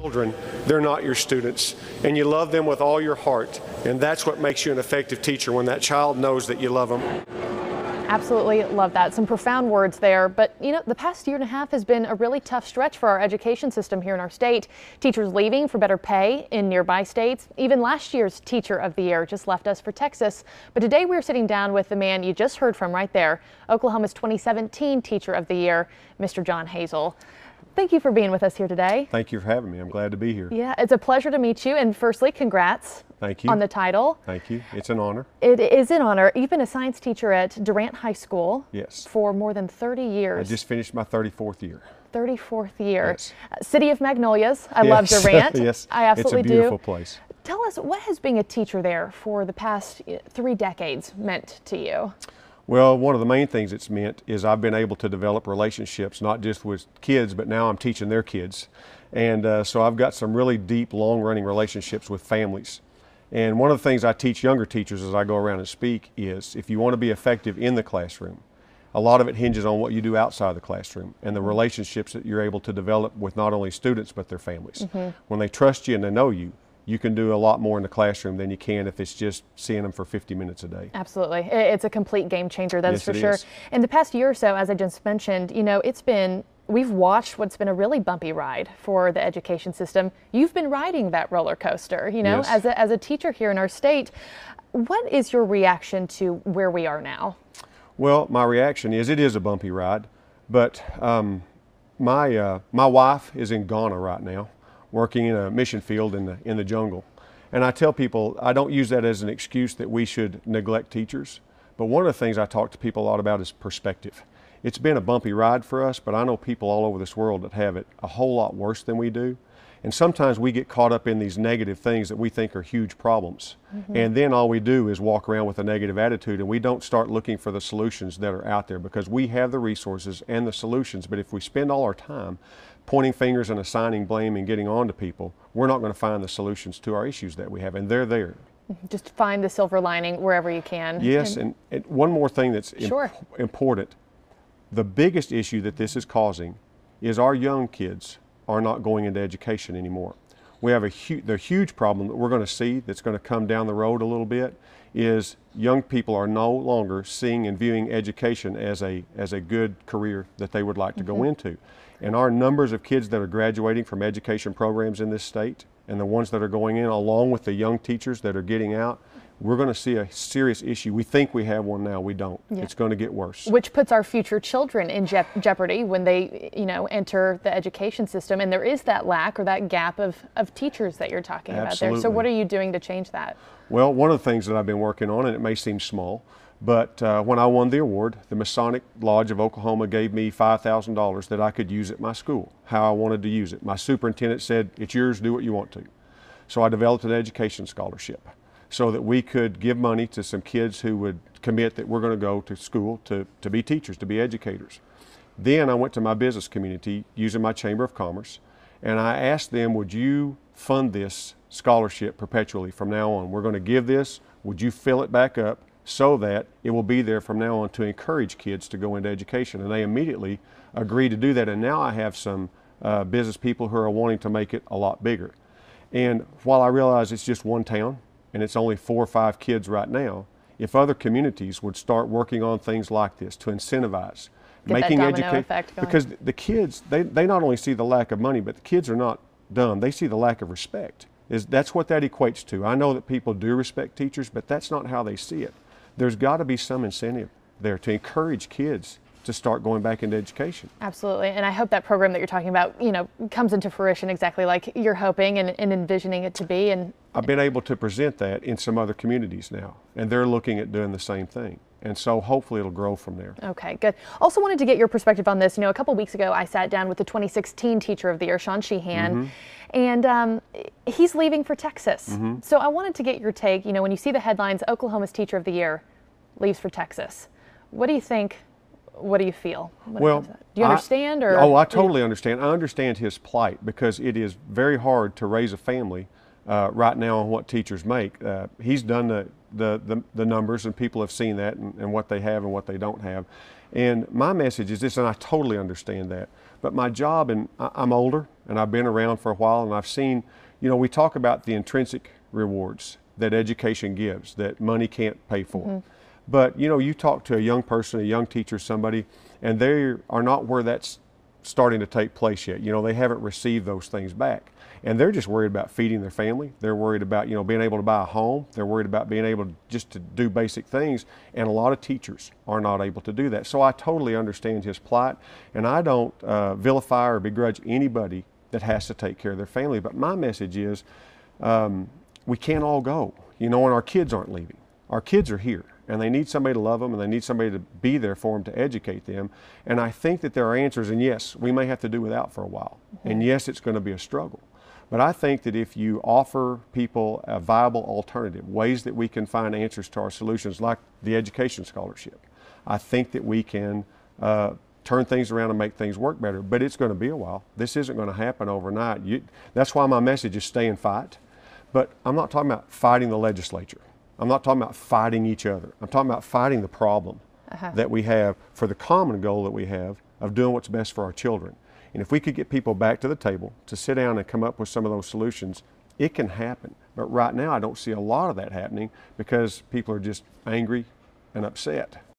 children, they're not your students. And you love them with all your heart. And that's what makes you an effective teacher, when that child knows that you love them. Absolutely love that. Some profound words there. But, you know, the past year and a half has been a really tough stretch for our education system here in our state. Teachers leaving for better pay in nearby states. Even last year's Teacher of the Year just left us for Texas. But today we're sitting down with the man you just heard from right there, Oklahoma's 2017 Teacher of the Year, Mr. John Hazel. Thank you for being with us here today. Thank you for having me. I'm glad to be here. Yeah, it's a pleasure to meet you. And firstly, congrats. Thank you. On the title. Thank you. It's an honor. It is an honor. You've been a science teacher at Durant High School. Yes. For more than 30 years. I just finished my 34th year. 34th year. Yes. City of Magnolias. I love Durant. Yes. I absolutely do. It's a beautiful place. Tell us, what has being a teacher there for the past 3 decades meant to you? Well, one of the main things it's meant is I've been able to develop relationships, not just with kids, but now I'm teaching their kids. And so I've got some really deep, long-running relationships with families. And one of the things I teach younger teachers as I go around and speak is, if you want to be effective in the classroom, a lot of it hinges on what you do outside the classroom and the relationships that you're able to develop with not only students but their families. When they trust you and they know you, you can do a lot more in the classroom than you can if it's just seeing them for 50 minutes a day. Absolutely. It's a complete game changer, that is for sure. Is. In the past year or so, as I just mentioned, you know, we've watched what's been a really bumpy ride for the education system. You've been riding that roller coaster, you know, yes. as a teacher here in our state. What is your reaction to where we are now? Well, my reaction is it is a bumpy ride, but my wife is in Ghana right now, working in a mission field in the jungle. And I tell people, I don't use that as an excuse that we should neglect teachers, but one of the things I talk to people a lot about is perspective. It's been a bumpy ride for us, but I know people all over this world that have it a whole lot worse than we do. And sometimes we get caught up in these negative things that we think are huge problems. And then all we do is walk around with a negative attitude, and we don't start looking for the solutions that are out there, because we have the resources and the solutions. But if we spend all our time pointing fingers and assigning blame and getting on to people, we're not going to find the solutions to our issues that we have, and they're there. Just find the silver lining wherever you can. Yes, and one more thing that's important. The biggest issue that this is causing is our young kids are not going into education anymore. We have the huge problem that we're going to see that's going to come down the road a little bit is young people are no longer seeing and viewing education as a good career that they would like to go into. And our numbers of kids that are graduating from education programs in this state, and the ones that are going in, along with the young teachers that are getting out, we're going to see a serious issue. We think we have one now, we don't. Yeah. It's going to get worse. Which puts our future children in jeopardy when they, you know, enter the education system, and there is that lack or that gap of teachers that you're talking about there. So what are you doing to change that? Well, one of the things that I've been working on, and it may seem small, but when I won the award, the Masonic Lodge of Oklahoma gave me $5,000 that I could use at my school, how I wanted to use it. My superintendent said, it's yours, do what you want to. So I developed an education scholarship, so that we could give money to some kids who would commit that we're going to go to school to be teachers, to be educators. Then I went to my business community using my Chamber of Commerce, and I asked them, would you fund this scholarship perpetually from now on? We're going to give this, would you fill it back up so that it will be there from now on to encourage kids to go into education? And they immediately agreed to do that, and now I have some business people who are wanting to make it a lot bigger. And while I realize it's just one town, and it's only 4 or 5 kids right now, if other communities would start working on things like this to incentivize, making education, because the kids, they not only see the lack of money, but the kids are not dumb, they see the lack of respect. That's what that equates to. I know that people do respect teachers, but that's not how they see it. There's got to be some incentive there to encourage kids to start going back into education. Absolutely, and I hope that program that you're talking about, you know, comes into fruition exactly like you're hoping and envisioning it to be. And I've been able to present that in some other communities now, and they're looking at doing the same thing. And so hopefully it'll grow from there. Okay, good. Also wanted to get your perspective on this. You know, a couple weeks ago I sat down with the 2016 Teacher of the Year, Sean Sheehan, and he's leaving for Texas. So I wanted to get your take. You know, when you see the headlines, Oklahoma's Teacher of the Year leaves for Texas, what do you think? What do you feel? Well, do you understand? I totally understand. I understand his plight, because it is very hard to raise a family right now on what teachers make. He's done the numbers, and people have seen that and what they have and what they don't have. And my message is this, and I totally understand that, but my job, and I'm older and I've been around for a while, and I've seen, we talk about the intrinsic rewards that education gives, that money can't pay for. Mm-hmm. But you talk to a young person, a young teacher, somebody, and they are not where that's starting to take place yet. They haven't received those things back. And they're just worried about feeding their family. They're worried about, being able to buy a home. They're worried about being able just to do basic things. And a lot of teachers are not able to do that. So I totally understand his plight. And I don't vilify or begrudge anybody that has to take care of their family. But my message is we can't all go, and our kids aren't leaving. Our kids are here, and they need somebody to love them, and they need somebody to be there for them, to educate them. And I think that there are answers, and yes, we may have to do without for a while. Mm-hmm. And yes, it's going to be a struggle. But I think that if you offer people a viable alternative, ways that we can find answers to our solutions, like the education scholarship, I think that we can turn things around and make things work better. But it's going to be a while. This isn't going to happen overnight. That's why my message is stay and fight. But I'm not talking about fighting the legislature. I'm not talking about fighting each other. I'm talking about fighting the problem that we have for the common goal that we have of doing what's best for our children. And if we could get people back to the table to sit down and come up with some of those solutions, it can happen. But right now, I don't see a lot of that happening because people are just angry and upset.